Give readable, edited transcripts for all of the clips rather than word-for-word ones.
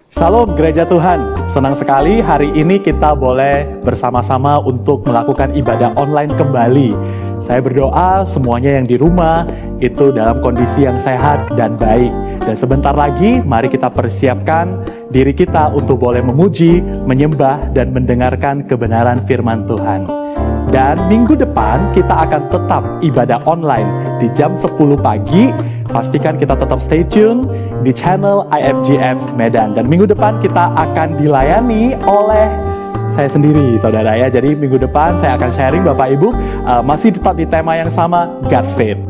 Salam Gereja Tuhan, senang sekali hari ini kita boleh bersama-sama untuk melakukan ibadah online kembali. Saya berdoa semuanya yang di rumah itu dalam kondisi yang sehat dan baik. Dan sebentar lagi mari kita persiapkan diri kita untuk boleh memuji, menyembah, dan mendengarkan kebenaran firman Tuhan. Dan minggu depan kita akan tetap ibadah online di jam 10 pagi. Pastikan kita tetap stay tune di channel IFGF Medan. Dan minggu depan kita akan dilayani oleh saya sendiri, saudara ya. Jadi minggu depan saya akan sharing Bapak Ibu masih tetap di tema yang sama, God Faith.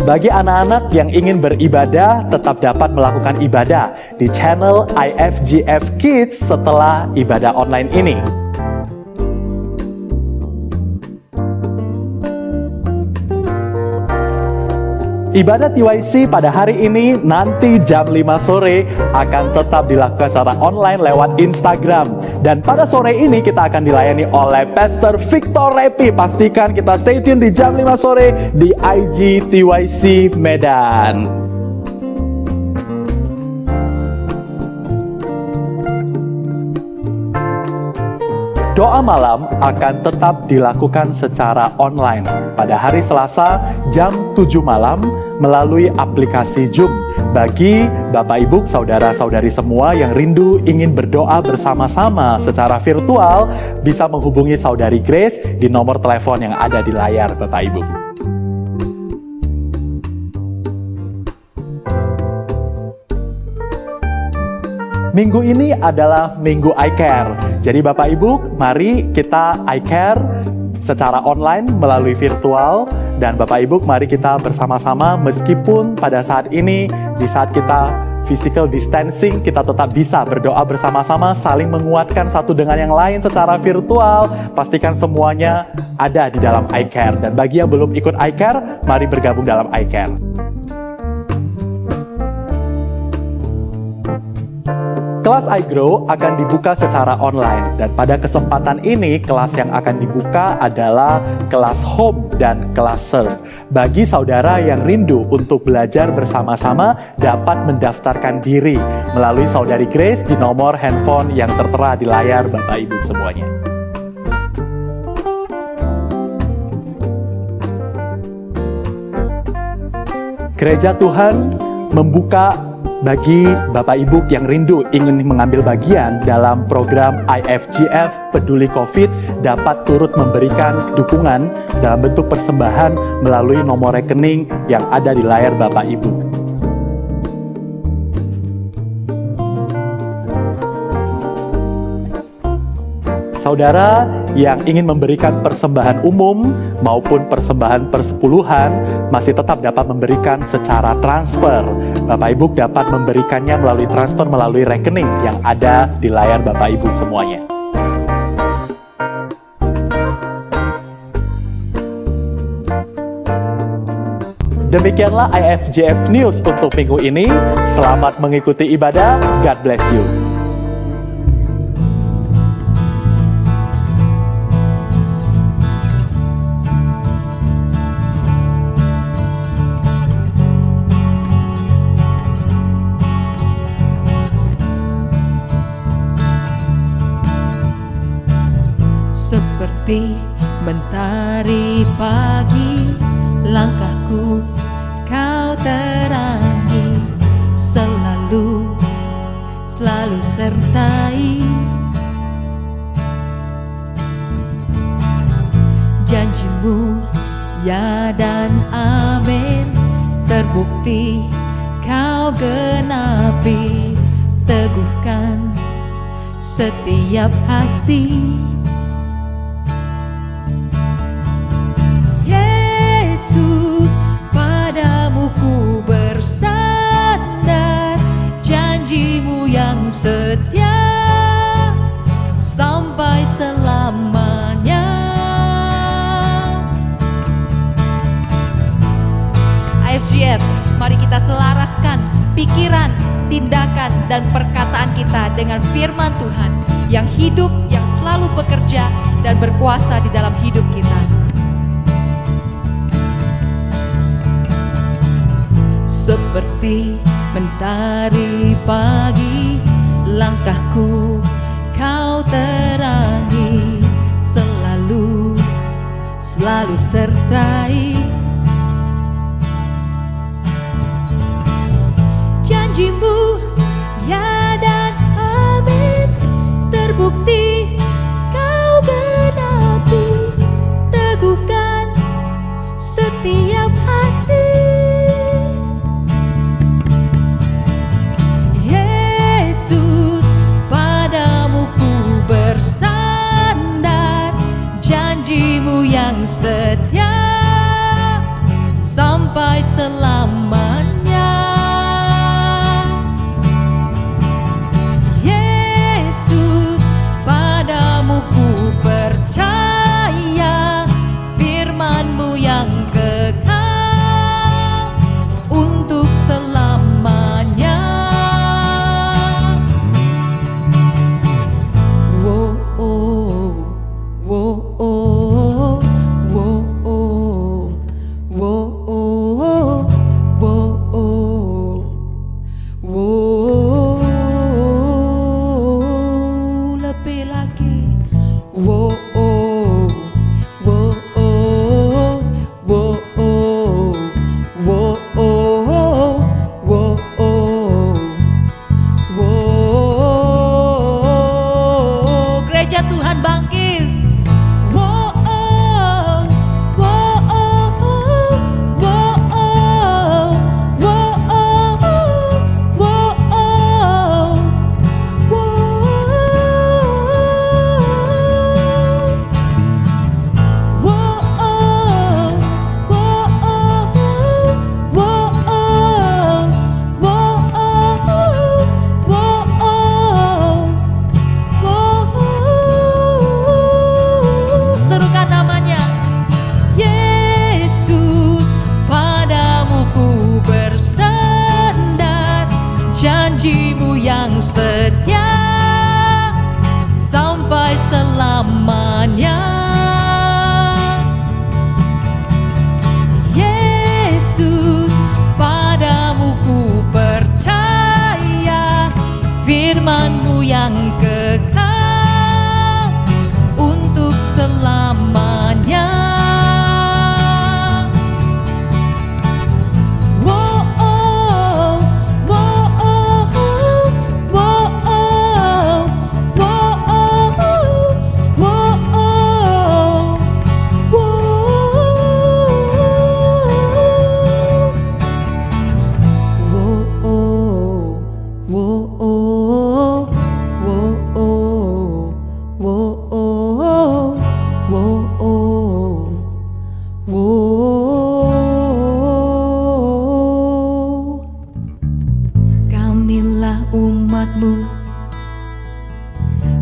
Bagi anak-anak yang ingin beribadah, tetap dapat melakukan ibadah di channel IFGF Kids setelah ibadah online ini. Ibadah TYC pada hari ini nanti jam 5 sore akan tetap dilakukan secara online lewat Instagram. Dan pada sore ini kita akan dilayani oleh Pastor Victor Repi. Pastikan kita stay tune di jam 5 sore di IG TYC Medan. Doa malam akan tetap dilakukan secara online pada hari Selasa jam 7 malam melalui aplikasi Zoom. Bagi Bapak Ibu, saudara-saudari semua yang rindu ingin berdoa bersama-sama secara virtual, bisa menghubungi Saudari Grace di nomor telepon yang ada di layar Bapak Ibu. Minggu ini adalah Minggu iCare. Jadi Bapak Ibu, mari kita iCare secara online melalui virtual. Dan Bapak Ibu, mari kita bersama-sama meskipun pada saat ini, di saat kita physical distancing, kita tetap bisa berdoa bersama-sama, saling menguatkan satu dengan yang lain secara virtual. Pastikan semuanya ada di dalam iCare. Dan bagi yang belum ikut iCare, mari bergabung dalam iCare. Kelas iGrow akan dibuka secara online dan pada kesempatan ini kelas yang akan dibuka adalah kelas home dan kelas serve. Bagi saudara yang rindu untuk belajar bersama-sama dapat mendaftarkan diri melalui Saudari Grace di nomor handphone yang tertera di layar Bapak Ibu semuanya. Gereja Tuhan membuka bagi Bapak Ibu yang rindu ingin mengambil bagian dalam program IFGF Peduli COVID dapat turut memberikan dukungan dalam bentuk persembahan melalui nomor rekening yang ada di layar Bapak Ibu. Saudara yang ingin memberikan persembahan umum maupun persembahan persepuluhan masih tetap dapat memberikan secara transfer. Bapak Ibu dapat memberikannya melalui transfer melalui rekening yang ada di layar Bapak Ibu semuanya. Demikianlah IFGF News untuk minggu ini. Selamat mengikuti ibadah. God bless you. Seperti mentari pagi, langkahku kau terangi, selalu sertai. Janjimu ya dan amin, terbukti kau genapi, teguhkan setiap hati. Yesus, padamu ku bersandar, janjimu yang setia sampai selamanya. IFGF, mari kita selaraskan pikiran, tindakan, dan perkataan kita dengan firman Tuhan yang hidup, yang selalu bekerja dan berkuasa di dalam hidup kita. seperti mentari pagi, langkahku kau terangi, selalu sertai. Janjimu ya dan amin, terbukti kau genapi, teguhkan setiap hati. Yesus, padamu ku bersandar, janjimu yang setia sampai selamanya. Yesus, padamu ku percaya, firman-Mu yang kekal untuk selamanya. Wo oh, wo oh, wo oh, wo oh, wo oh, wo lebih lagi. Wo oh, wo oh, wo oh, wo oh, wo oh, wo. Gereja Tuhan bangkit. Wo oh, wo oh, wo oh, wo oh, wo oh, wo. Serukan namanya. Yesus, padamu ku bersandar, janjimu yang setia sampai selamanya. Yesus, padamu ku percaya, firman-Mu yang kekal untuk selamanya. Wo oh, wo oh, wo oh, wo oh, wo oh, wo. Wo oh, wo oh, wo oh, wo oh, wo oh, wo. Kamilah umat-Mu,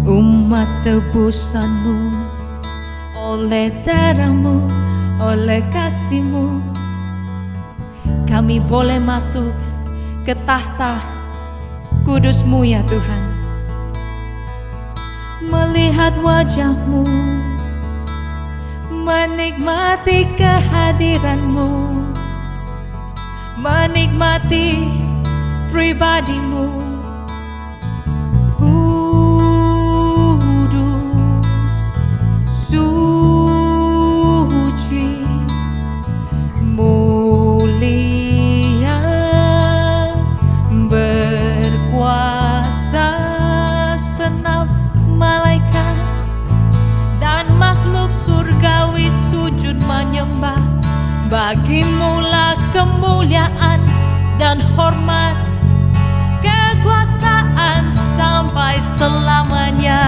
umat tebusan-Mu, oleh darah-Mu, oleh kasih-Mu, kami boleh masuk ke tahta kudus-Mu ya Tuhan. Melihat wajah-Mu, menikmati kehadiran-Mu, menikmati pribadi-Mu. Kudus, suci, mulia, berkuasa, senap malaikat dan makhluk surgawi sujud menyembah. Bagimu lah kemuliaan dan hormat, kekuasaan sampai selamanya.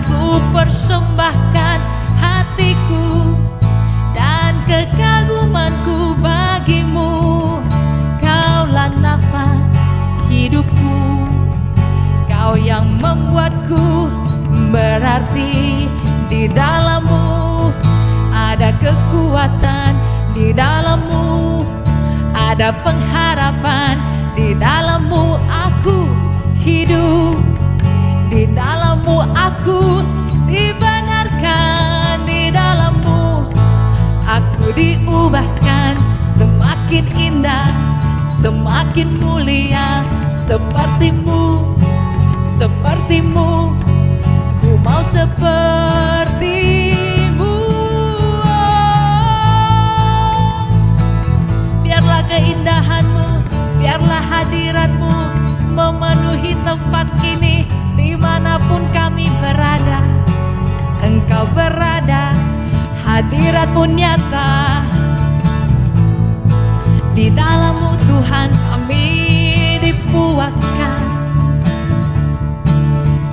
Ku persembahkan hatiku dan kekagumanku bagimu. Kaulah nafas hidupku, Kau yang membuatku berarti. Di dalam-Mu ada kekuatan, di dalam-Mu ada pengharapan, di dalam-Mu aku hidup, di dalam-Mu aku dibenarkan, di dalam-Mu aku diubahkan semakin indah, semakin makin mulia. Sepertimu, sepertimu, ku mau sepertimu. Biarlah keindahanmu, biarlah hadiratmu memenuhi tempat ini. Dimanapun kami berada, Engkau berada, hadiratmu nyata. Di dalam-Mu Tuhan kami dipuaskan.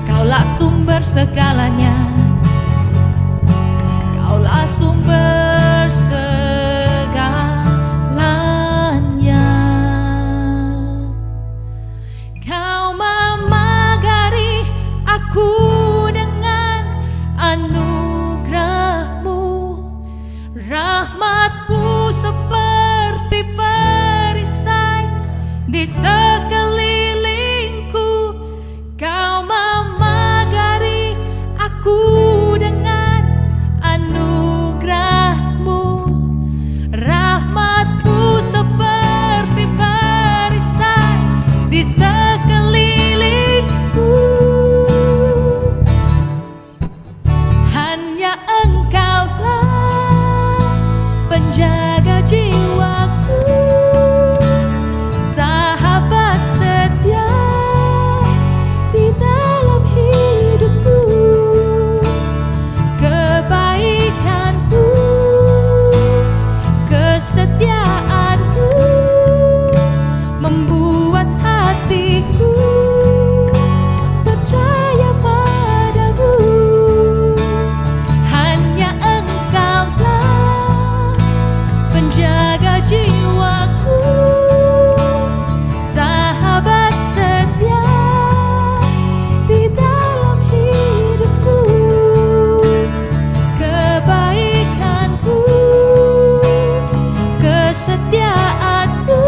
Kaulah sumber segalanya, Kaulah sumber segalanya. Kau memagari aku dengan anugerah-Mu, rahmat-Mu seperti perisai di sekelilingku. Kau memagari aku dengan anugerah-Mu, rahmat-Mu seperti perisai di sekelilingku. Hanya Engkaulah penjaga jiwaku, sahabat setia di dalam hidupku. Kebaikan-Mu, kesetiaan-Mu membuat hatiku percaya padamu. Hanya Engkaulah penjaga jiwaku, sahabat setia di dalam hidupku. Kebaikan-Mu, kesetiaan-Mu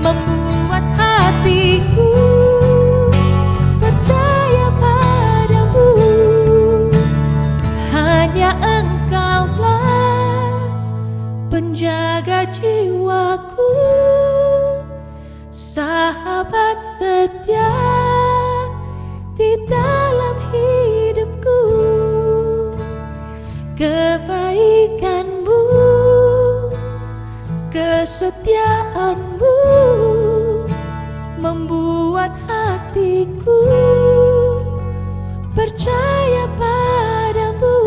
membuat hatiku percaya padamu. Hanya Engkaulah penjaga jiwaku, sahabat setia di dalam hidupku. Kebaikan-Mu, kesetiaan-Mu membuat hatiku percaya padamu,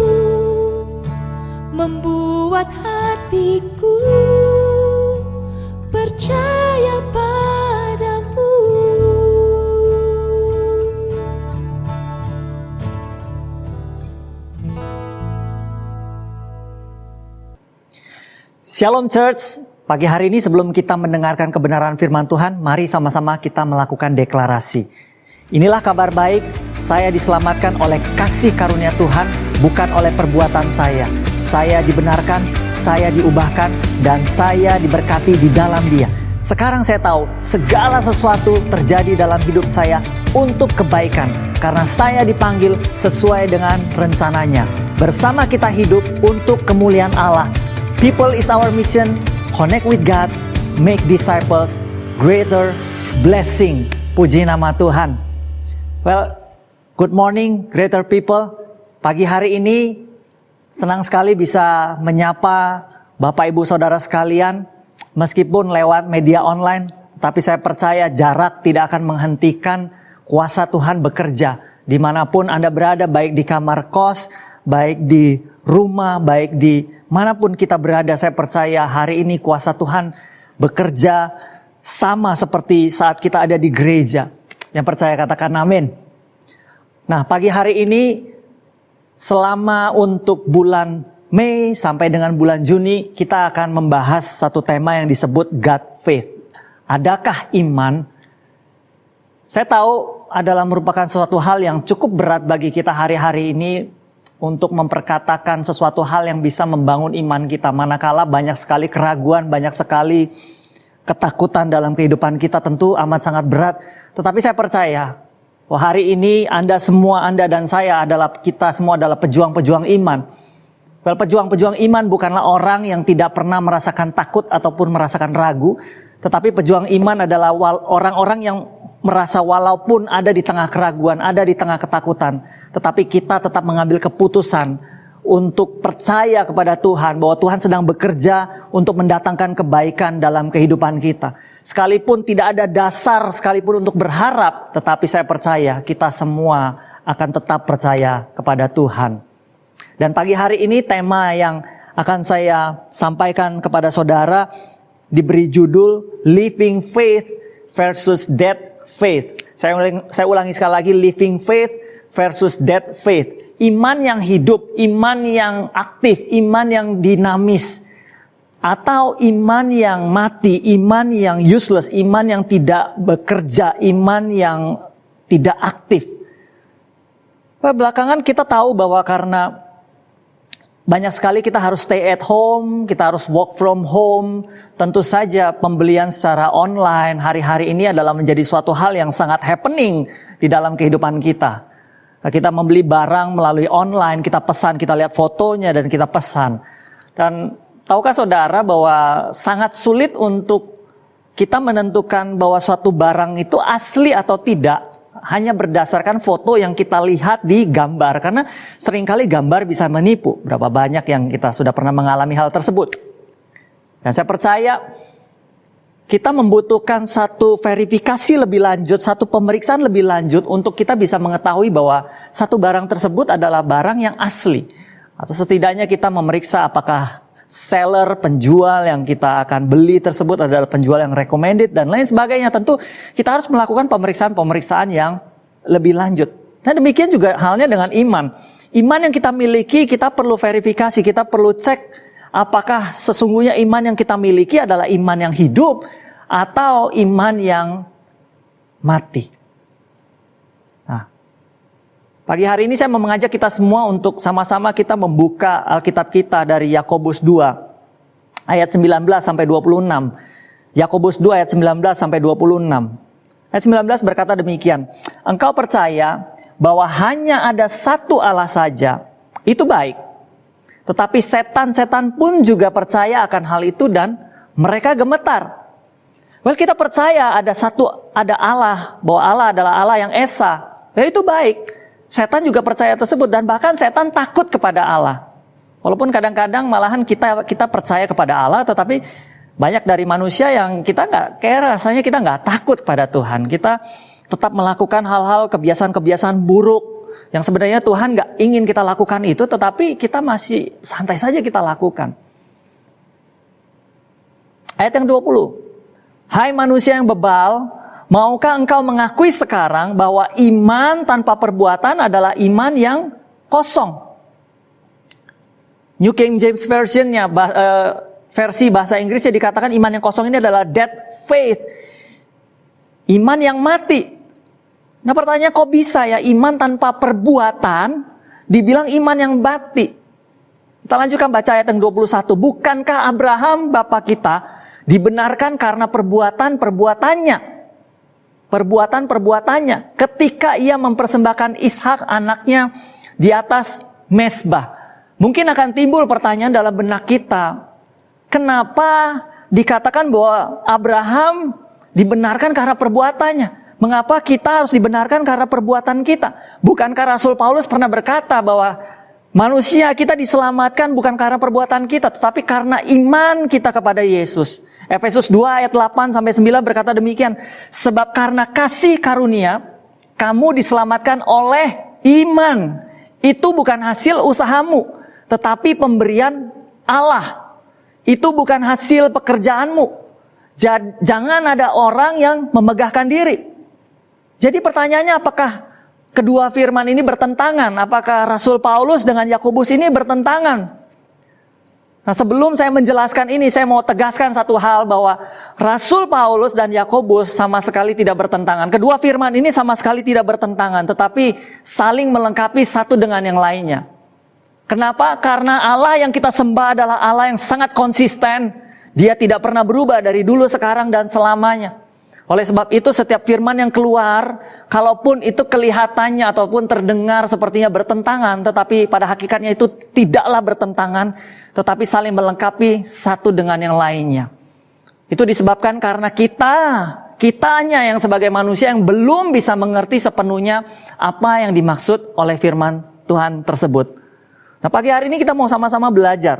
membuat hatiku percaya padamu. Shalom Church, pagi hari ini sebelum kita mendengarkan kebenaran firman Tuhan, mari sama-sama kita melakukan deklarasi. Inilah kabar baik, saya diselamatkan oleh kasih karunia Tuhan, bukan oleh perbuatan saya. Saya dibenarkan, saya diubahkan, dan saya diberkati di dalam Dia. Sekarang saya tahu segala sesuatu terjadi dalam hidup saya untuk kebaikan, karena saya dipanggil sesuai dengan rencananya. Bersama kita hidup untuk kemuliaan Allah. People is our mission, connect with God, make disciples, greater blessing. Puji nama Tuhan. Well, good morning greater people. Pagi hari ini senang sekali bisa menyapa Bapak Ibu Saudara sekalian. Meskipun lewat media online, tapi saya percaya jarak tidak akan menghentikan kuasa Tuhan bekerja. Dimanapun Anda berada, baik di kamar kos, baik di rumah, baik di manapun kita berada, saya percaya hari ini kuasa Tuhan bekerja sama seperti saat kita ada di gereja. Yang percaya katakan amin. Nah, pagi hari ini selama untuk bulan Mei sampai dengan bulan Juni, kita akan membahas satu tema yang disebut God Faith. Adakah iman? Saya tahu adalah merupakan suatu hal yang cukup berat bagi kita hari-hari ini untuk memperkatakan sesuatu hal yang bisa membangun iman kita. Manakala banyak sekali keraguan, banyak sekali ketakutan dalam kehidupan kita, tentu amat sangat berat. Tetapi saya percaya, hari ini Anda semua, Anda dan saya adalah, kita semua adalah pejuang-pejuang iman. Pejuang-pejuang iman bukanlah orang yang tidak pernah merasakan takut ataupun merasakan ragu. Tetapi pejuang iman adalah orang-orang yang merasa walaupun ada di tengah keraguan, ada di tengah ketakutan, tetapi kita tetap mengambil keputusan untuk percaya kepada Tuhan bahwa Tuhan sedang bekerja untuk mendatangkan kebaikan dalam kehidupan kita. Sekalipun tidak ada dasar sekalipun untuk berharap, tetapi saya percaya kita semua akan tetap percaya kepada Tuhan. Dan pagi hari ini tema yang akan saya sampaikan kepada saudara diberi judul Living Faith versus Dead Faith. Saya ulangi sekali lagi, living faith versus dead faith. Iman yang hidup, iman yang aktif, iman yang dinamis. Atau iman yang mati, iman yang useless, iman yang tidak bekerja, iman yang tidak aktif. Belakangan kita tahu bahwa karena banyak sekali kita harus stay at home, kita harus work from home. Tentu saja pembelian secara online hari-hari ini adalah menjadi suatu hal yang sangat happening di dalam kehidupan kita. Kita membeli barang melalui online, kita pesan, kita lihat fotonya dan kita pesan. Dan tahukah saudara bahwa sangat sulit untuk kita menentukan bahwa suatu barang itu asli atau tidak hanya berdasarkan foto yang kita lihat di gambar. Karena seringkali gambar bisa menipu. Berapa banyak yang kita sudah pernah mengalami hal tersebut. Dan saya percaya kita membutuhkan satu verifikasi lebih lanjut, satu pemeriksaan lebih lanjut untuk kita bisa mengetahui bahwa satu barang tersebut adalah barang yang asli. Atau setidaknya kita memeriksa apakah seller, penjual yang kita akan beli tersebut adalah penjual yang recommended dan lain sebagainya. Tentu kita harus melakukan pemeriksaan-pemeriksaan yang lebih lanjut. Nah demikian juga halnya dengan iman. Iman yang kita miliki kita perlu verifikasi, kita perlu cek apakah sesungguhnya iman yang kita miliki adalah iman yang hidup atau iman yang mati. Nah, pagi hari ini saya mau mengajak kita semua untuk sama-sama kita membuka Alkitab kita dari Yakobus 2 ayat 19 sampai 26. Yakobus 2 ayat 19 sampai 26. Ayat 19 berkata demikian, engkau percaya bahwa hanya ada satu Allah saja, itu baik. Tetapi setan-setan pun juga percaya akan hal itu dan mereka gemetar. Well, kita percaya ada Allah, bahwa Allah adalah Allah yang esa. Ya itu baik. Setan juga percaya tersebut dan bahkan setan takut kepada Allah. Walaupun kadang-kadang malahan kita percaya kepada Allah, tetapi banyak dari manusia yang kita nggak care, rasanya kita nggak takut kepada Tuhan. Kita tetap melakukan hal-hal kebiasaan-kebiasaan buruk yang sebenarnya Tuhan nggak ingin kita lakukan itu, tetapi kita masih santai saja kita lakukan. Ayat yang 20. Hai manusia yang bebal, maukah engkau mengakui sekarang bahwa iman tanpa perbuatan adalah iman yang kosong? New King James Version-nya, versi bahasa Inggrisnya dikatakan iman yang kosong ini adalah dead faith. Iman yang mati. Nah pertanyaannya kok bisa ya iman tanpa perbuatan dibilang iman yang mati? Kita lanjutkan baca ayat yang 21. Bukankah Abraham bapa kita dibenarkan karena perbuatan-perbuatannya? Perbuatan-perbuatannya ketika ia mempersembahkan Ishak anaknya di atas mezbah. Mungkin akan timbul pertanyaan dalam benak kita. Kenapa dikatakan bahwa Abraham dibenarkan karena perbuatannya? Mengapa kita harus dibenarkan karena perbuatan kita? Bukankah Rasul Paulus pernah berkata bahwa manusia kita diselamatkan bukan karena perbuatan kita, tetapi karena iman kita kepada Yesus. Efesus 2 ayat 8 sampai 9 berkata demikian. Sebab karena kasih karunia kamu diselamatkan oleh iman. Itu bukan hasil usahamu, tetapi pemberian Allah. Itu bukan hasil pekerjaanmu. Jangan ada orang yang memegahkan diri. Jadi pertanyaannya apakah kedua firman ini bertentangan? Apakah Rasul Paulus dengan Yakobus ini bertentangan? Nah sebelum saya menjelaskan ini, saya mau tegaskan satu hal bahwa Rasul Paulus dan Yakobus sama sekali tidak bertentangan. Kedua firman ini sama sekali tidak bertentangan, tetapi saling melengkapi satu dengan yang lainnya. Kenapa? Karena Allah yang kita sembah adalah Allah yang sangat konsisten. Dia tidak pernah berubah dari dulu, sekarang, dan selamanya. Oleh sebab itu setiap firman yang keluar, kalaupun itu kelihatannya ataupun terdengar sepertinya bertentangan, tetapi pada hakikatnya itu tidaklah bertentangan, tetapi saling melengkapi satu dengan yang lainnya. Itu disebabkan karena kitanya yang sebagai manusia yang belum bisa mengerti sepenuhnya apa yang dimaksud oleh firman Tuhan tersebut. Nah, pagi hari ini kita mau sama-sama belajar.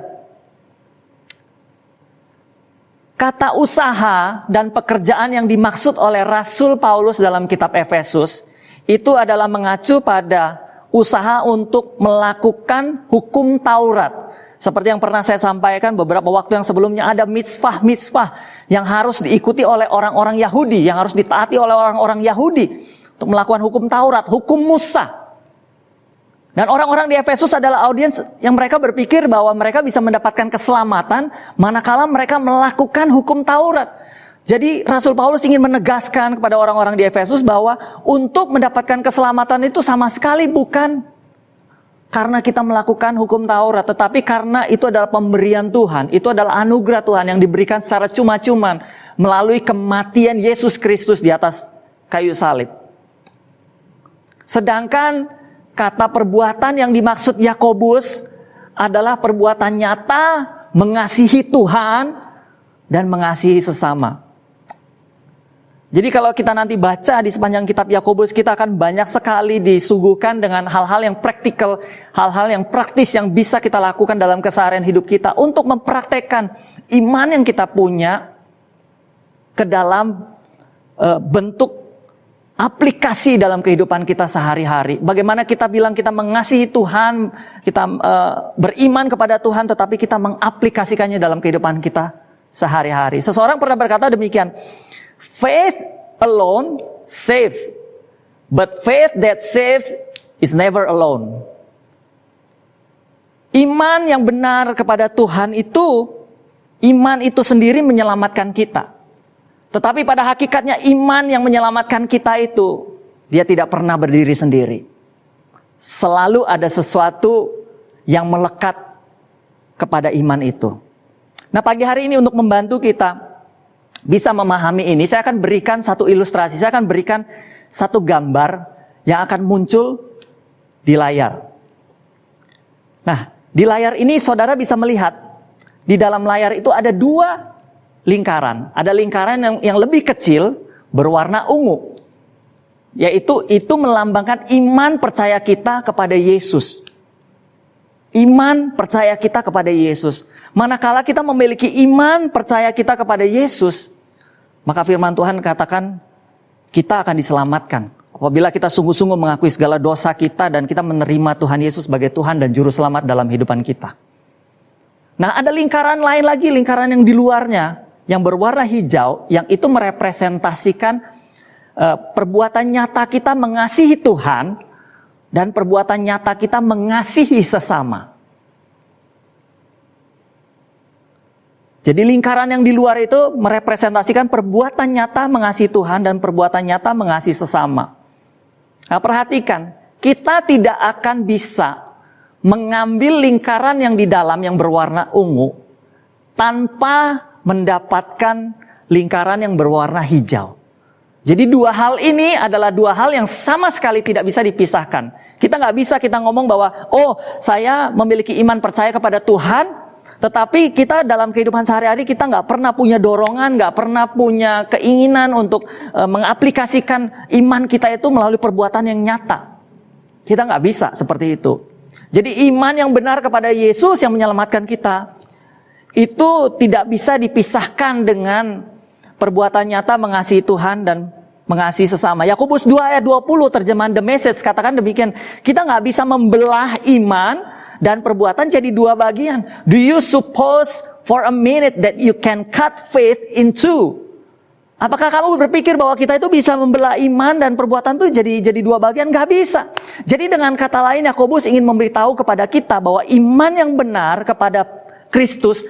Kata usaha dan pekerjaan yang dimaksud oleh Rasul Paulus dalam kitab Efesus itu adalah mengacu pada usaha untuk melakukan hukum Taurat. Seperti yang pernah saya sampaikan beberapa waktu yang sebelumnya, ada mitzvah-mitzvah yang harus diikuti oleh orang-orang Yahudi, yang harus ditaati oleh orang-orang Yahudi untuk melakukan hukum Taurat, hukum Musa. Dan orang-orang di Efesus adalah audiens yang mereka berpikir bahwa mereka bisa mendapatkan keselamatan manakala mereka melakukan hukum Taurat. Jadi Rasul Paulus ingin menegaskan kepada orang-orang di Efesus bahwa untuk mendapatkan keselamatan itu sama sekali bukan karena kita melakukan hukum Taurat, tetapi karena itu adalah pemberian Tuhan, itu adalah anugerah Tuhan yang diberikan secara cuma-cuman melalui kematian Yesus Kristus di atas kayu salib. Sedangkan kata perbuatan yang dimaksud Yakobus adalah perbuatan nyata mengasihi Tuhan dan mengasihi sesama. Jadi kalau kita nanti baca di sepanjang kitab Yakobus, kita akan banyak sekali disuguhkan dengan hal-hal yang praktikal, hal-hal yang praktis yang bisa kita lakukan dalam keseharian hidup kita untuk mempraktekkan iman yang kita punya ke dalam bentuk aplikasi dalam kehidupan kita sehari-hari. Bagaimana kita bilang kita mengasihi Tuhan, kita beriman kepada Tuhan, tetapi kita mengaplikasikannya dalam kehidupan kita sehari-hari. Seseorang pernah berkata demikian, faith alone saves, but faith that saves is never alone. Iman yang benar kepada Tuhan itu, iman itu sendiri menyelamatkan kita. Tetapi pada hakikatnya iman yang menyelamatkan kita itu, dia tidak pernah berdiri sendiri. Selalu ada sesuatu yang melekat kepada iman itu. Nah, pagi hari ini untuk membantu kita bisa memahami ini, saya akan berikan satu ilustrasi, saya akan berikan satu gambar yang akan muncul di layar. Nah, di layar ini saudara bisa melihat, di dalam layar itu ada dua lingkaran. Ada lingkaran yang lebih kecil berwarna ungu. Yaitu itu melambangkan iman percaya kita kepada Yesus. Iman percaya kita kepada Yesus. Manakala kita memiliki iman percaya kita kepada Yesus, maka firman Tuhan katakan kita akan diselamatkan. Apabila kita sungguh-sungguh mengakui segala dosa kita dan kita menerima Tuhan Yesus sebagai Tuhan dan Juru Selamat dalam kehidupan kita. Nah, ada lingkaran lain lagi, lingkaran yang di luarnya, yang berwarna hijau, yang itu merepresentasikan perbuatan nyata kita mengasihi Tuhan dan perbuatan nyata kita mengasihi sesama. Jadi lingkaran yang di luar itu merepresentasikan perbuatan nyata mengasihi Tuhan dan perbuatan nyata mengasihi sesama. Nah, perhatikan, kita tidak akan bisa mengambil lingkaran yang di dalam yang berwarna ungu tanpa mendapatkan lingkaran yang berwarna hijau. Jadi dua hal ini adalah dua hal yang sama sekali tidak bisa dipisahkan. Kita nggak bisa kita ngomong bahwa, oh saya memiliki iman percaya kepada Tuhan, tetapi kita dalam kehidupan sehari-hari kita nggak pernah punya dorongan, nggak pernah punya keinginan untuk mengaplikasikan iman kita itu melalui perbuatan yang nyata. Kita nggak bisa seperti itu. Jadi iman yang benar kepada Yesus yang menyelamatkan kita, itu tidak bisa dipisahkan dengan perbuatan nyata mengasihi Tuhan dan mengasihi sesama. Yakobus 2 ayat 20 terjemahan The Message katakan demikian. Kita nggak bisa membelah iman dan perbuatan jadi dua bagian. Do you suppose for a minute that you can cut faith in two? Apakah kamu berpikir bahwa kita itu bisa membelah iman dan perbuatan itu jadi dua bagian? Gak bisa. Jadi dengan kata lain Yakobus ingin memberitahu kepada kita bahwa iman yang benar kepada Kristus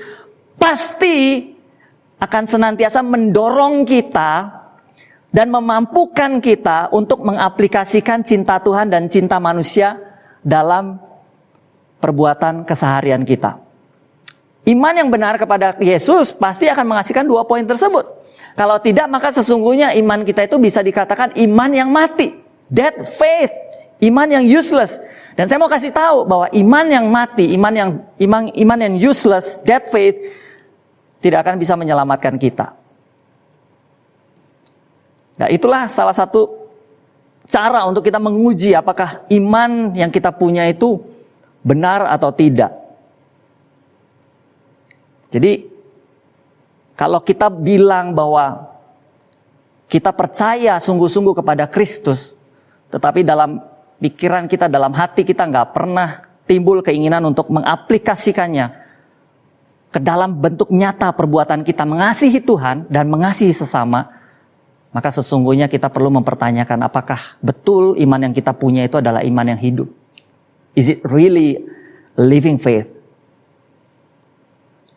pasti akan senantiasa mendorong kita dan memampukan kita untuk mengaplikasikan cinta Tuhan dan cinta manusia dalam perbuatan keseharian kita. Iman yang benar kepada Yesus pasti akan menghasilkan dua poin tersebut. Kalau tidak, maka sesungguhnya iman kita itu bisa dikatakan iman yang mati, dead faith, iman yang useless. Dan saya mau kasih tahu bahwa iman yang mati, iman yang useless, dead faith, tidak akan bisa menyelamatkan kita. Nah, itulah salah satu cara untuk kita menguji apakah iman yang kita punya itu benar atau tidak. Jadi kalau kita bilang bahwa kita percaya sungguh-sungguh kepada Kristus, tetapi dalam pikiran kita, dalam hati kita nggak pernah timbul keinginan untuk mengaplikasikannya ke dalam bentuk nyata perbuatan kita mengasihi Tuhan dan mengasihi sesama, maka sesungguhnya kita perlu mempertanyakan apakah betul iman yang kita punya itu adalah iman yang hidup. Is it really living faith?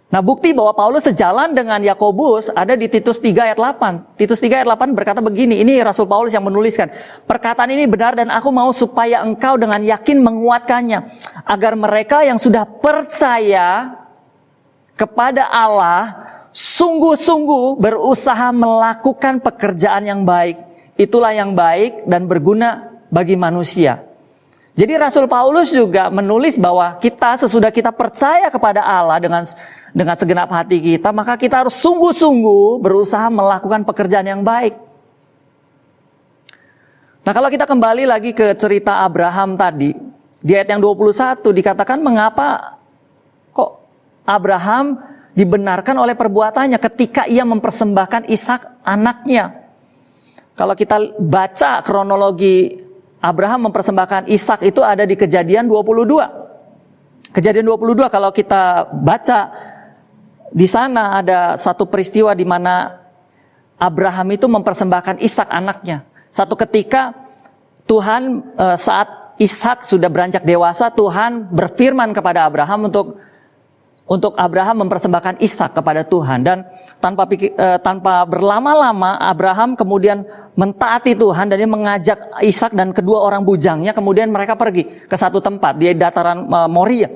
Nah, bukti bahwa Paulus sejalan dengan Yakobus ada di Titus 3 ayat 8. Titus 3 ayat 8 berkata begini, ini Rasul Paulus yang menuliskan. Perkataan ini benar dan aku mau supaya engkau dengan yakin menguatkannya. Agar mereka yang sudah percaya kepada Allah sungguh-sungguh berusaha melakukan pekerjaan yang baik. Itulah yang baik dan berguna bagi manusia. Jadi Rasul Paulus juga menulis bahwa kita sesudah kita percaya kepada Allah dengan segenap hati kita, maka kita harus sungguh-sungguh berusaha melakukan pekerjaan yang baik. Nah, kalau kita kembali lagi ke cerita Abraham tadi, di ayat yang 21 dikatakan mengapa kok Abraham dibenarkan oleh perbuatannya ketika ia mempersembahkan Ishak anaknya. Kalau kita baca kronologi Abraham mempersembahkan Ishak itu ada di Kejadian 22. Kejadian 22 kalau kita baca di sana ada satu peristiwa di mana Abraham itu mempersembahkan Ishak anaknya. Satu ketika Tuhan saat Ishak sudah beranjak dewasa, Tuhan berfirman kepada Abraham untuk Abraham mempersembahkan Ishak kepada Tuhan. Dan tanpa berlama-lama Abraham kemudian mentaati Tuhan dan dia mengajak Ishak dan kedua orang bujangnya, kemudian mereka pergi ke satu tempat di dataran Moria.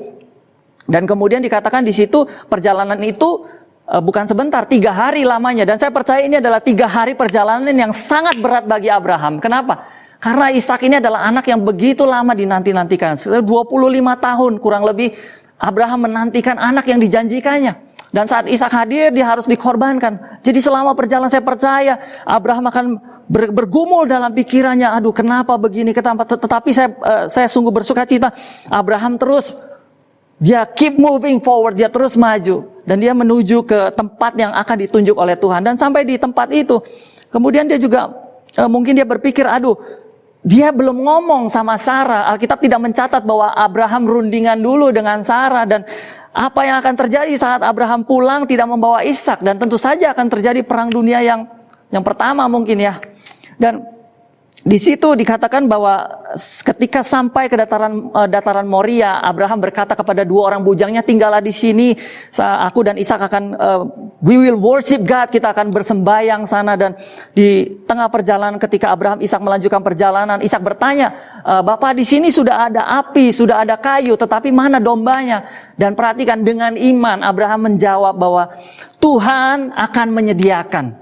Dan kemudian dikatakan di situ perjalanan itu bukan sebentar, 3 hari lamanya. Dan saya percaya ini adalah 3 hari perjalanan yang sangat berat bagi Abraham. Kenapa? Karena Ishak ini adalah anak yang begitu lama dinanti-nantikan. 25 tahun kurang lebih Abraham menantikan anak yang dijanjikannya. Dan saat Ishak hadir, dia harus dikorbankan. Jadi selama perjalanan saya percaya Abraham akan bergumul dalam pikirannya. Aduh, kenapa begini? Tetapi saya sungguh bersuka cita. Abraham terus, dia keep moving forward, dia terus maju. Dan dia menuju ke tempat yang akan ditunjuk oleh Tuhan. Dan sampai di tempat itu, kemudian dia juga, mungkin dia berpikir, aduh, dia belum ngomong sama Sarah. Alkitab tidak mencatat bahwa Abraham rundingan dulu dengan Sarah. Dan apa yang akan terjadi saat Abraham pulang tidak membawa Ishak. Dan tentu saja akan terjadi perang dunia yang pertama mungkin ya. Dan di situ dikatakan bahwa ketika sampai ke dataran Moria, Abraham berkata kepada 2 orang bujangnya, tinggallah di sini, aku dan Ishak akan we will worship God, kita akan bersembayang sana. Dan di tengah perjalanan ketika Abraham Ishak melanjutkan perjalanan, Ishak bertanya, Bapak di sini sudah ada api, sudah ada kayu, tetapi mana dombanya? Dan perhatikan, dengan iman Abraham menjawab bahwa Tuhan akan menyediakan.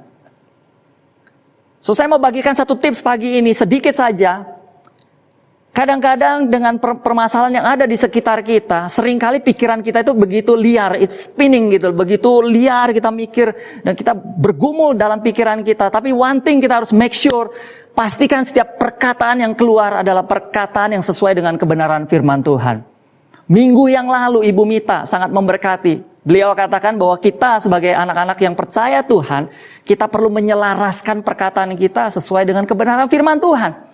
So, saya mau bagikan satu tips pagi ini sedikit saja. Kadang-kadang dengan permasalahan yang ada di sekitar kita, seringkali pikiran kita itu begitu liar, it's spinning gitu, begitu liar kita mikir dan kita bergumul dalam pikiran kita. Tapi one thing kita harus make sure, pastikan setiap perkataan yang keluar adalah perkataan yang sesuai dengan kebenaran firman Tuhan. Minggu yang lalu Ibu Mita sangat memberkati. Beliau katakan bahwa kita sebagai anak-anak yang percaya Tuhan, kita perlu menyelaraskan perkataan kita sesuai dengan kebenaran firman Tuhan.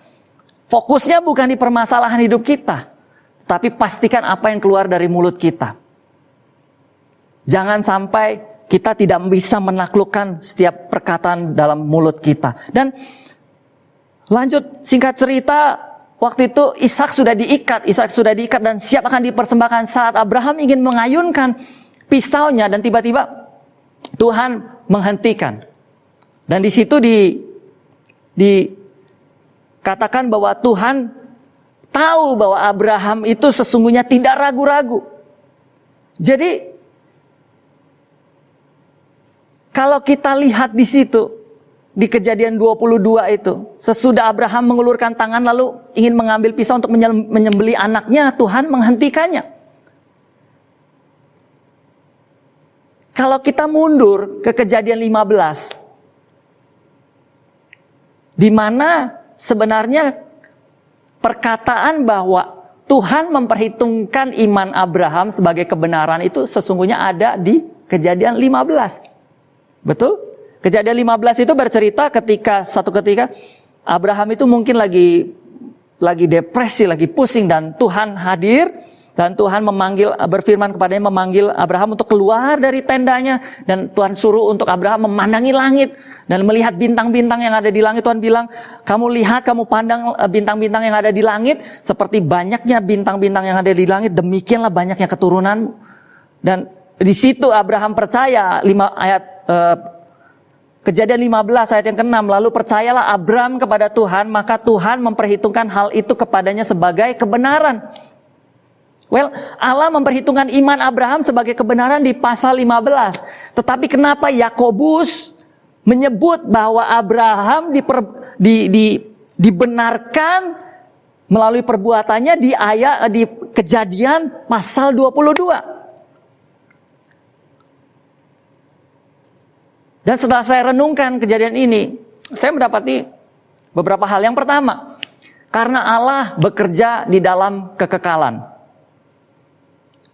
Fokusnya bukan di permasalahan hidup kita, tapi pastikan apa yang keluar dari mulut kita. Jangan sampai kita tidak bisa menaklukkan setiap perkataan dalam mulut kita. Dan lanjut, singkat cerita, waktu itu Ishak sudah diikat dan siap akan dipersembahkan. Saat Abraham ingin mengayunkan pisaunya dan tiba-tiba Tuhan menghentikan. Dan di situ dikatakan bahwa Tuhan tahu bahwa Abraham itu sesungguhnya tidak ragu-ragu. Jadi kalau kita lihat di situ di Kejadian 22 itu, sesudah Abraham mengulurkan tangan lalu ingin mengambil pisau untuk menyembelih anaknya, Tuhan menghentikannya. Kalau kita mundur ke Kejadian 15, di mana sebenarnya perkataan bahwa Tuhan memperhitungkan iman Abraham sebagai kebenaran itu sesungguhnya ada di Kejadian 15. Betul? Kejadian 15 itu bercerita suatu ketika Abraham itu mungkin lagi depresi, lagi pusing, dan Tuhan hadir. Dan Tuhan berfirman kepadanya, memanggil Abraham untuk keluar dari tendanya. Dan Tuhan suruh untuk Abraham memandangi langit dan melihat bintang-bintang yang ada di langit. Tuhan bilang, kamu pandang bintang-bintang yang ada di langit. Seperti banyaknya bintang-bintang yang ada di langit, demikianlah banyaknya keturunan. Dan di situ Abraham percaya, Kejadian 15 ayat yang ke-6. Lalu percayalah Abram kepada Tuhan, maka Tuhan memperhitungkan hal itu kepadanya sebagai kebenaran. Allah memperhitungkan iman Abraham sebagai kebenaran di pasal 15. Tetapi kenapa Yakobus menyebut bahwa Abraham dibenarkan melalui perbuatannya di Kejadian pasal 22? Dan setelah saya renungkan kejadian ini, saya mendapati beberapa hal. Yang pertama, karena Allah bekerja di dalam kekekalan.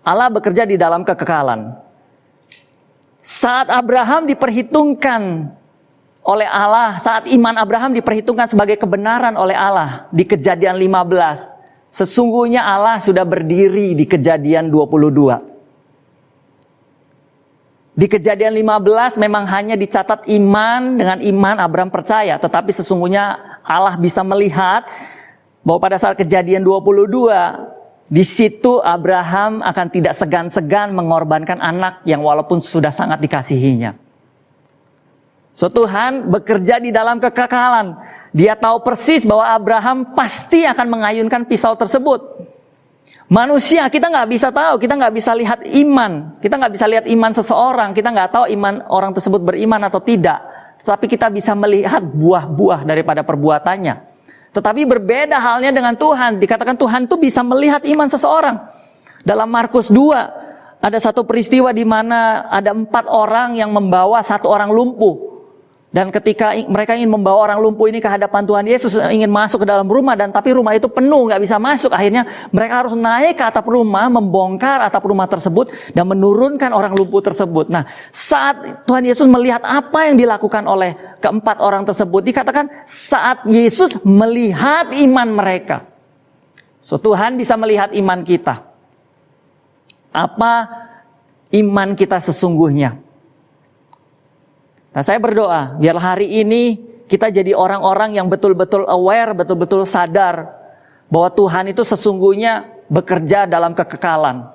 Allah bekerja di dalam kekekalan. Saat Abraham diperhitungkan oleh Allah, saat iman Abraham diperhitungkan sebagai kebenaran oleh Allah di Kejadian 15, sesungguhnya Allah sudah berdiri di Kejadian 22. Di Kejadian 15 memang hanya dicatat iman, dengan iman Abraham percaya. Tetapi sesungguhnya Allah bisa melihat bahwa pada saat Kejadian 22, di situ Abraham akan tidak segan-segan mengorbankan anak yang walaupun sudah sangat dikasihinya. So Tuhan bekerja di dalam kekekalan. Dia tahu persis bahwa Abraham pasti akan mengayunkan pisau tersebut. Manusia kita nggak bisa tahu, kita nggak bisa lihat iman. Kita nggak bisa lihat iman seseorang, kita nggak tahu iman orang tersebut beriman atau tidak. Tetapi kita bisa melihat buah-buah daripada perbuatannya. Tetapi berbeda halnya dengan Tuhan. Dikatakan Tuhan itu bisa melihat iman seseorang. Dalam Markus 2, ada satu peristiwa di mana ada 4 orang yang membawa 1 orang lumpuh. Dan ketika mereka ingin membawa orang lumpuh ini ke hadapan Tuhan Yesus, ingin masuk ke dalam rumah, tapi rumah itu penuh, gak bisa masuk. Akhirnya mereka harus naik ke atap rumah, membongkar atap rumah tersebut, dan menurunkan orang lumpuh tersebut. Nah, saat Tuhan Yesus melihat apa yang dilakukan oleh ke-4 orang tersebut, dikatakan saat Yesus melihat iman mereka. So Tuhan bisa melihat iman kita. Apa iman kita sesungguhnya? Nah, saya berdoa biar hari ini kita jadi orang-orang yang betul-betul aware, betul-betul sadar bahwa Tuhan itu sesungguhnya bekerja dalam kekekalan.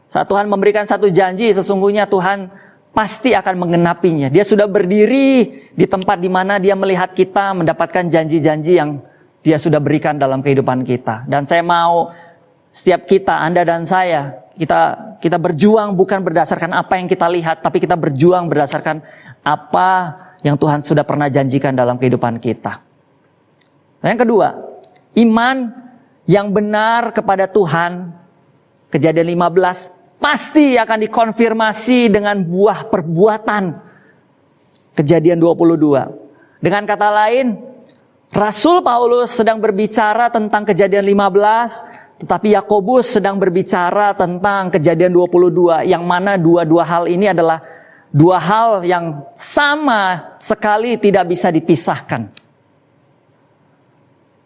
Saat Tuhan memberikan satu janji, sesungguhnya Tuhan pasti akan menggenapinya. Dia sudah berdiri di tempat di mana Dia melihat kita mendapatkan janji-janji yang Dia sudah berikan dalam kehidupan kita. Dan saya mau setiap kita, Anda dan saya, kita berjuang bukan berdasarkan apa yang kita lihat, tapi kita berjuang berdasarkan apa yang Tuhan sudah pernah janjikan dalam kehidupan kita. Nah, yang kedua, iman yang benar kepada Tuhan, Kejadian 15, pasti akan dikonfirmasi dengan buah perbuatan. Kejadian 22. Dengan kata lain, Rasul Paulus sedang berbicara tentang Kejadian 15, tetapi Yakobus sedang berbicara tentang Kejadian 22, yang mana dua hal ini adalah dua hal yang sama sekali tidak bisa dipisahkan.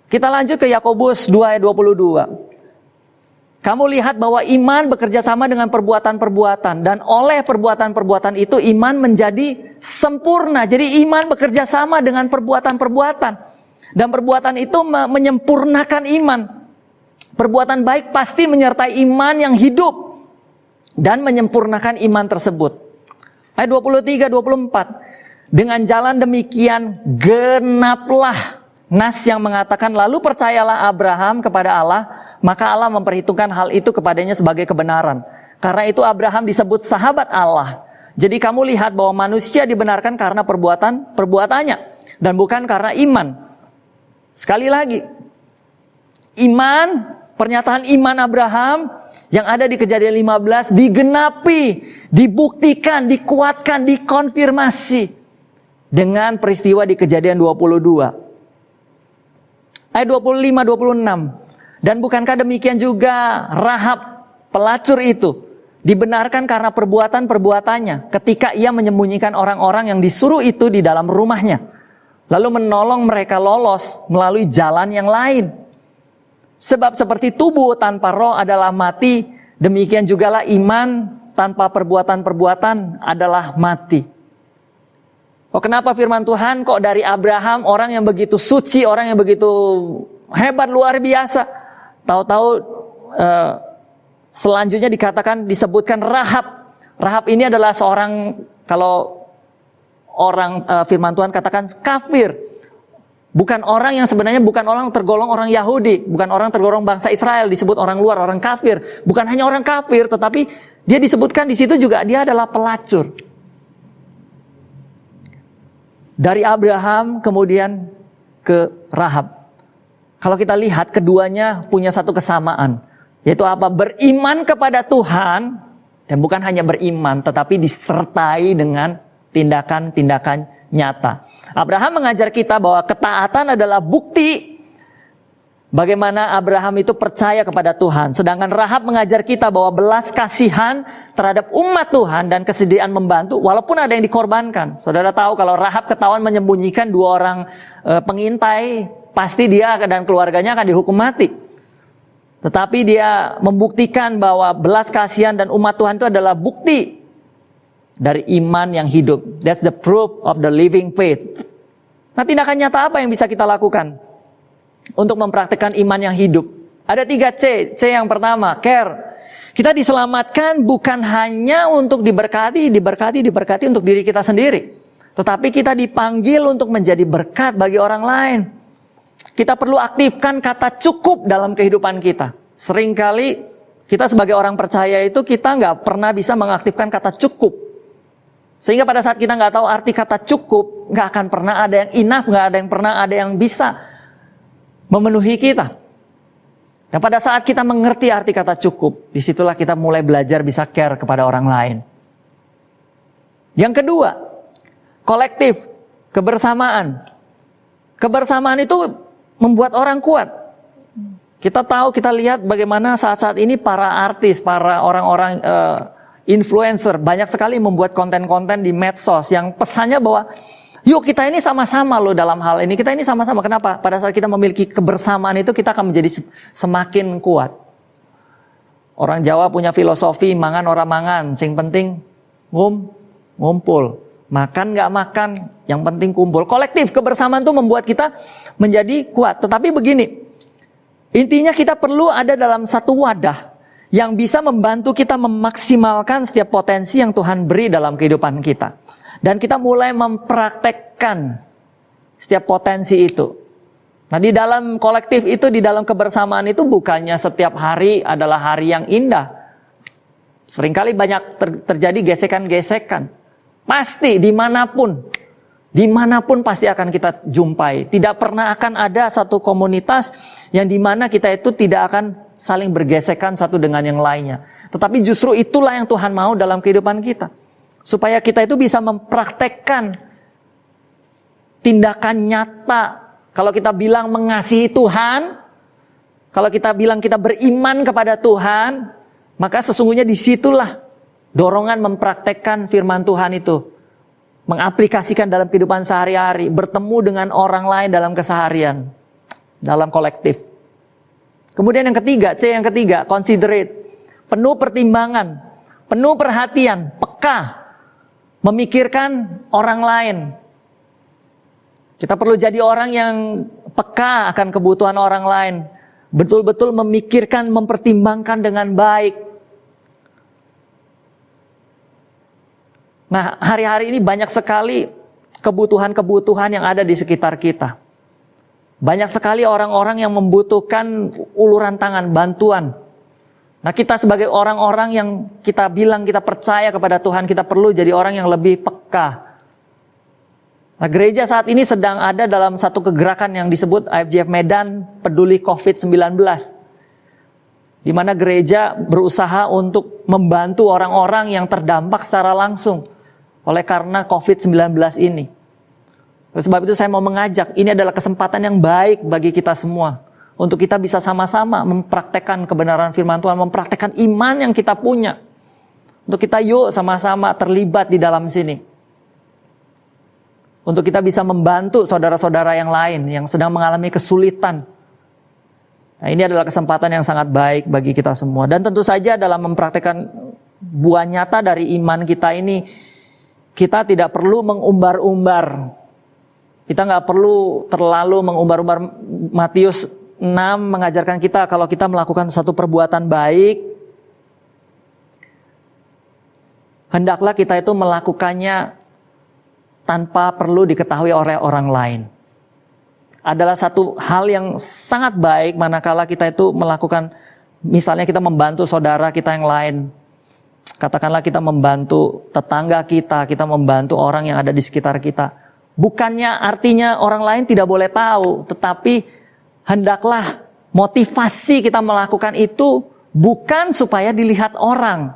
Kita lanjut ke Yakobus 2 ayat 22. Kamu lihat bahwa iman bekerja sama dengan perbuatan-perbuatan, dan oleh perbuatan-perbuatan itu iman menjadi sempurna. Jadi iman bekerja sama dengan perbuatan-perbuatan, dan perbuatan itu menyempurnakan iman. Perbuatan baik pasti menyertai iman yang hidup dan menyempurnakan iman tersebut. Ayat 23-24. Dengan jalan demikian genaplah nas yang mengatakan, lalu percayalah Abraham kepada Allah, maka Allah memperhitungkan hal itu kepadanya sebagai kebenaran. Karena itu Abraham disebut sahabat Allah. Jadi kamu lihat bahwa manusia dibenarkan karena perbuatannya, dan bukan karena iman. Sekali lagi, iman, pernyataan iman Abraham yang ada di Kejadian 15 digenapi, dibuktikan, dikuatkan, dikonfirmasi dengan peristiwa di Kejadian 22. ayat 25-26. Dan bukankah demikian juga Rahab pelacur itu dibenarkan karena perbuatan-perbuatannya ketika ia menyembunyikan orang-orang yang disuruh itu di dalam rumahnya, lalu menolong mereka lolos melalui jalan yang lain. Sebab seperti tubuh tanpa roh adalah mati, demikian jugalah iman tanpa perbuatan-perbuatan adalah mati. Oh, kenapa firman Tuhan kok dari Abraham, orang yang begitu suci, orang yang begitu hebat, luar biasa, tahu-tahu selanjutnya disebutkan Rahab. Rahab ini adalah seorang, kalau orang firman Tuhan katakan kafir. Bukan orang yang sebenarnya bukan orang tergolong orang Yahudi, bukan orang tergolong bangsa Israel, disebut orang luar, orang kafir. Bukan hanya orang kafir, tetapi dia disebutkan di situ juga dia adalah pelacur. Dari Abraham kemudian ke Rahab. Kalau kita lihat keduanya punya satu kesamaan, yaitu apa? Beriman kepada Tuhan, dan bukan hanya beriman tetapi disertai dengan tindakan-tindakan nyata. Abraham mengajar kita bahwa ketaatan adalah bukti bagaimana Abraham itu percaya kepada Tuhan. Sedangkan Rahab mengajar kita bahwa belas kasihan terhadap umat Tuhan dan kesediaan membantu walaupun ada yang dikorbankan. Saudara tahu kalau Rahab ketahuan menyembunyikan 2 orang pengintai, pasti dia dan keluarganya akan dihukum mati. Tetapi dia membuktikan bahwa belas kasihan dan umat Tuhan itu adalah bukti dari iman yang hidup. That's the proof of the living faith. Nah, tindakan nyata apa yang bisa kita lakukan untuk mempraktikkan iman yang hidup? Ada 3 C. C yang pertama, care. Kita diselamatkan bukan hanya untuk diberkati untuk diri kita sendiri. Tetapi kita dipanggil untuk menjadi berkat bagi orang lain. Kita perlu aktifkan kata cukup dalam kehidupan kita. Seringkali kita sebagai orang percaya itu kita nggak pernah bisa mengaktifkan kata cukup. Sehingga pada saat kita nggak tahu arti kata cukup, nggak akan pernah ada yang enough, nggak ada yang pernah ada yang bisa memenuhi kita. Dan pada saat kita mengerti arti kata cukup, disitulah kita mulai belajar bisa care kepada orang lain. Yang kedua, kolektif, kebersamaan. Kebersamaan itu membuat orang kuat. Kita tahu, kita lihat bagaimana saat-saat ini para artis, para orang-orang influencer banyak sekali membuat konten-konten di medsos yang pesannya bahwa yuk kita ini sama-sama loh dalam hal ini. Kita ini sama-sama. Kenapa? Pada saat kita memiliki kebersamaan itu kita akan menjadi semakin kuat. Orang Jawa punya filosofi mangan ora mangan, sing penting ngumpul. Makan gak makan, yang penting kumpul. Kolektif, kebersamaan itu membuat kita menjadi kuat. Tetapi begini, intinya kita perlu ada dalam satu wadah yang bisa membantu kita memaksimalkan setiap potensi yang Tuhan beri dalam kehidupan kita. Dan kita mulai mempraktekkan setiap potensi itu. Nah, di dalam kolektif itu, di dalam kebersamaan itu bukannya setiap hari adalah hari yang indah. Seringkali banyak terjadi gesekan-gesekan. Pasti dimanapun pasti akan kita jumpai. Tidak pernah akan ada satu komunitas yang dimana kita itu tidak akan saling bergesekan satu dengan yang lainnya. Tetapi justru itulah yang Tuhan mau dalam kehidupan kita. Supaya kita itu bisa mempraktekkan tindakan nyata. Kalau kita bilang mengasihi Tuhan, kalau kita bilang kita beriman kepada Tuhan, maka sesungguhnya disitulah dorongan mempraktekkan firman Tuhan itu. Mengaplikasikan dalam kehidupan sehari-hari. Bertemu dengan orang lain dalam keseharian. Dalam kolektif. Kemudian yang ketiga, C yang ketiga, considerate. Penuh pertimbangan. Penuh perhatian. Peka. Memikirkan orang lain. Kita perlu jadi orang yang peka akan kebutuhan orang lain. Betul-betul memikirkan, mempertimbangkan dengan baik. Nah, hari-hari ini banyak sekali kebutuhan-kebutuhan yang ada di sekitar kita. Banyak sekali orang-orang yang membutuhkan uluran tangan, bantuan. Nah, kita sebagai orang-orang yang kita bilang kita percaya kepada Tuhan, kita perlu jadi orang yang lebih peka. Nah, gereja saat ini sedang ada dalam satu kegerakan yang disebut IFGF Medan Peduli COVID-19. Di mana gereja berusaha untuk membantu orang-orang yang terdampak secara langsung oleh karena COVID-19 ini. Oleh sebab itu saya mau mengajak, ini adalah kesempatan yang baik bagi kita semua. Untuk kita bisa sama-sama mempraktekkan kebenaran firman Tuhan, mempraktekkan iman yang kita punya. Untuk kita yuk sama-sama terlibat di dalam sini. Untuk kita bisa membantu saudara-saudara yang lain yang sedang mengalami kesulitan. Nah, ini adalah kesempatan yang sangat baik bagi kita semua. Dan tentu saja dalam mempraktekkan buah nyata dari iman kita ini, kita tidak perlu mengumbar-umbar. Kita nggak perlu terlalu mengumbar-umbar. Matius 6 mengajarkan kita kalau kita melakukan satu perbuatan baik, hendaklah kita itu melakukannya tanpa perlu diketahui oleh orang lain. Adalah satu hal yang sangat baik manakala kita itu melakukan, misalnya kita membantu saudara kita yang lain. Katakanlah kita membantu tetangga kita membantu orang yang ada di sekitar kita. Bukannya artinya orang lain tidak boleh tahu, tetapi hendaklah motivasi kita melakukan itu bukan supaya dilihat orang.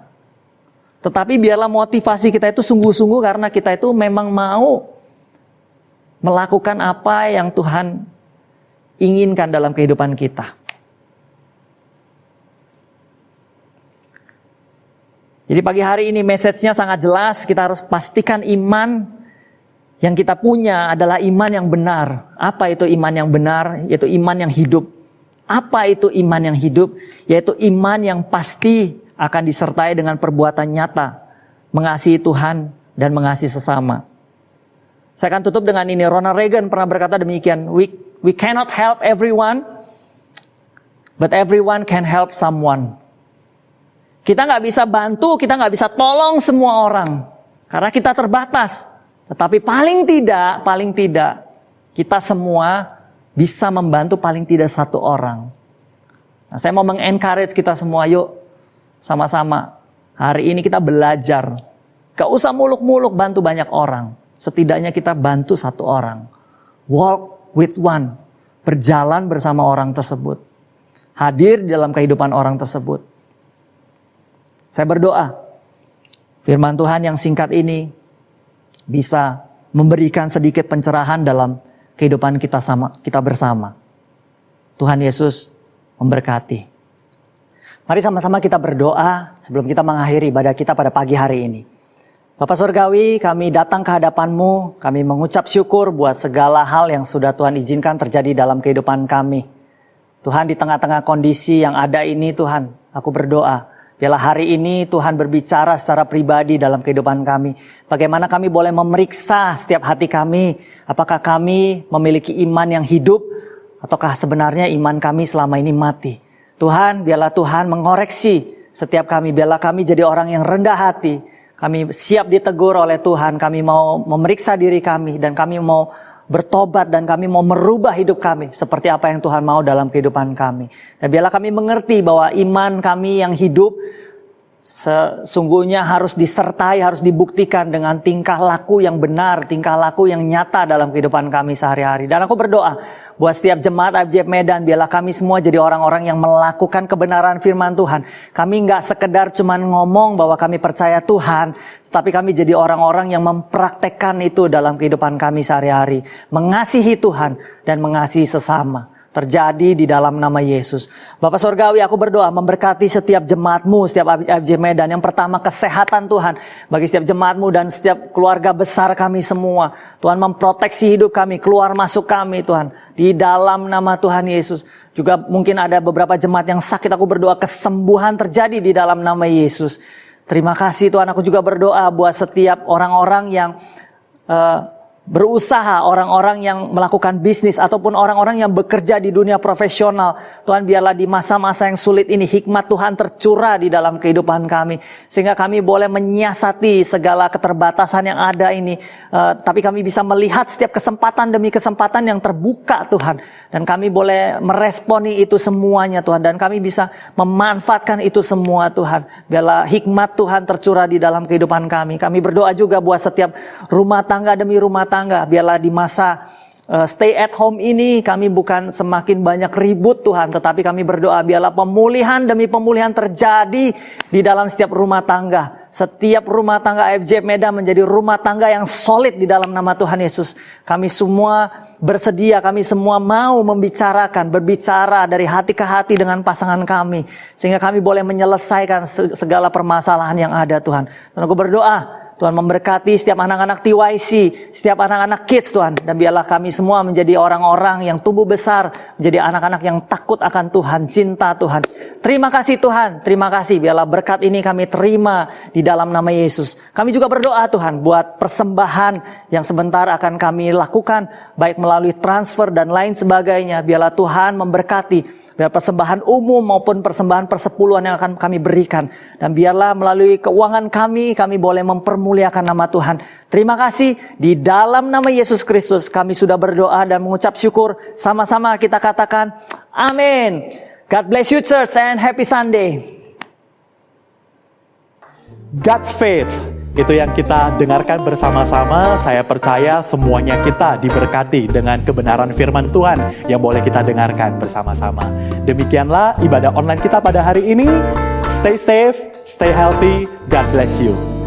Tetapi biarlah motivasi kita itu sungguh-sungguh karena kita itu memang mau melakukan apa yang Tuhan inginkan dalam kehidupan kita. Jadi pagi hari ini message-nya sangat jelas, kita harus pastikan iman yang kita punya adalah iman yang benar. Apa itu iman yang benar? Yaitu iman yang hidup. Apa itu iman yang hidup? Yaitu iman yang pasti akan disertai dengan perbuatan nyata, mengasihi Tuhan dan mengasihi sesama. Saya akan tutup dengan ini. Ronald Reagan pernah berkata demikian, we cannot help everyone, but everyone can help someone. Kita nggak bisa bantu, kita nggak bisa tolong semua orang, karena kita terbatas. Tetapi paling tidak, kita semua bisa membantu paling tidak satu orang. Nah, saya mau mengencourage kita semua, yuk sama-sama hari ini kita belajar. Gak usah muluk-muluk bantu banyak orang. Setidaknya kita bantu satu orang. Walk with one. Berjalan bersama orang tersebut. Hadir di dalam kehidupan orang tersebut. Saya berdoa, firman Tuhan yang singkat ini bisa memberikan sedikit pencerahan dalam kehidupan kita bersama. Tuhan Yesus memberkati. Mari sama-sama kita berdoa sebelum kita mengakhiri ibadah kita pada pagi hari ini. Bapa Surgawi, kami datang ke hadapan-Mu, kami mengucap syukur buat segala hal yang sudah Tuhan izinkan terjadi dalam kehidupan kami. Tuhan, di tengah-tengah kondisi yang ada ini Tuhan, aku berdoa, biarlah hari ini Tuhan berbicara secara pribadi dalam kehidupan kami. Bagaimana kami boleh memeriksa setiap hati kami, apakah kami memiliki iman yang hidup, ataukah sebenarnya iman kami selama ini mati. Tuhan, biarlah Tuhan mengoreksi setiap kami. Biarlah kami jadi orang yang rendah hati. Kami siap ditegur oleh Tuhan. Kami mau memeriksa diri kami. Dan kami mau bertobat. Dan kami mau merubah hidup kami. Seperti apa yang Tuhan mau dalam kehidupan kami. Dan biarlah kami mengerti bahwa iman kami yang hidup sesungguhnya harus disertai, harus dibuktikan dengan tingkah laku yang benar, tingkah laku yang nyata dalam kehidupan kami sehari-hari. Dan aku berdoa buat setiap jemaat IFJF Medan, biarlah kami semua jadi orang-orang yang melakukan kebenaran firman Tuhan. Kami nggak sekedar cuman ngomong bahwa kami percaya Tuhan, tetapi kami jadi orang-orang yang mempraktekkan itu dalam kehidupan kami sehari-hari. Mengasihi Tuhan dan mengasihi sesama. Terjadi di dalam nama Yesus. Bapak Surgawi, aku berdoa memberkati setiap jemaat-Mu, setiap IFJF Medan. Yang pertama, kesehatan Tuhan bagi setiap jemaat-Mu dan setiap keluarga besar kami semua. Tuhan memproteksi hidup kami, keluar masuk kami Tuhan. Di dalam nama Tuhan Yesus. Juga mungkin ada beberapa jemaat yang sakit, aku berdoa kesembuhan terjadi di dalam nama Yesus. Terima kasih Tuhan, aku juga berdoa buat setiap orang-orang yang berusaha, orang-orang yang melakukan bisnis ataupun orang-orang yang bekerja di dunia profesional. Tuhan, biarlah di masa-masa yang sulit ini hikmat Tuhan tercurah di dalam kehidupan kami, sehingga kami boleh menyiasati segala keterbatasan yang ada ini, tapi kami bisa melihat setiap kesempatan demi kesempatan yang terbuka Tuhan, dan kami boleh meresponi itu semuanya Tuhan, dan kami bisa memanfaatkan itu semua Tuhan. Biarlah hikmat Tuhan tercurah di dalam kehidupan kami. Kami berdoa juga buat setiap rumah tangga demi rumah tangga, biarlah di masa stay at home ini kami bukan semakin banyak ribut Tuhan, tetapi kami berdoa biarlah pemulihan demi pemulihan terjadi di dalam setiap rumah tangga. Setiap rumah tangga FJF Medan menjadi rumah tangga yang solid di dalam nama Tuhan Yesus. Kami semua bersedia, kami semua mau berbicara dari hati ke hati dengan pasangan kami, sehingga kami boleh menyelesaikan segala permasalahan yang ada Tuhan. Dan aku berdoa Tuhan memberkati setiap anak-anak TYC, setiap anak-anak kids Tuhan. Dan biarlah kami semua menjadi orang-orang yang tumbuh besar, menjadi anak-anak yang takut akan Tuhan, cinta Tuhan. Terima kasih Tuhan, terima kasih. Biarlah berkat ini kami terima di dalam nama Yesus. Kami juga berdoa Tuhan buat persembahan yang sebentar akan kami lakukan, baik melalui transfer dan lain sebagainya. Biarlah Tuhan memberkati. Biar persembahan umum maupun persembahan persepuluhan yang akan kami berikan. Dan biarlah melalui keuangan kami boleh mempermuliakan nama Tuhan. Terima kasih. Di dalam nama Yesus Kristus kami sudah berdoa dan mengucap syukur. Sama-sama kita katakan amin. God bless you church and happy Sunday. God faith. Itu yang kita dengarkan bersama-sama. Saya percaya semuanya kita diberkati dengan kebenaran firman Tuhan yang boleh kita dengarkan bersama-sama. Demikianlah ibadah online kita pada hari ini. Stay safe, stay healthy, God bless you.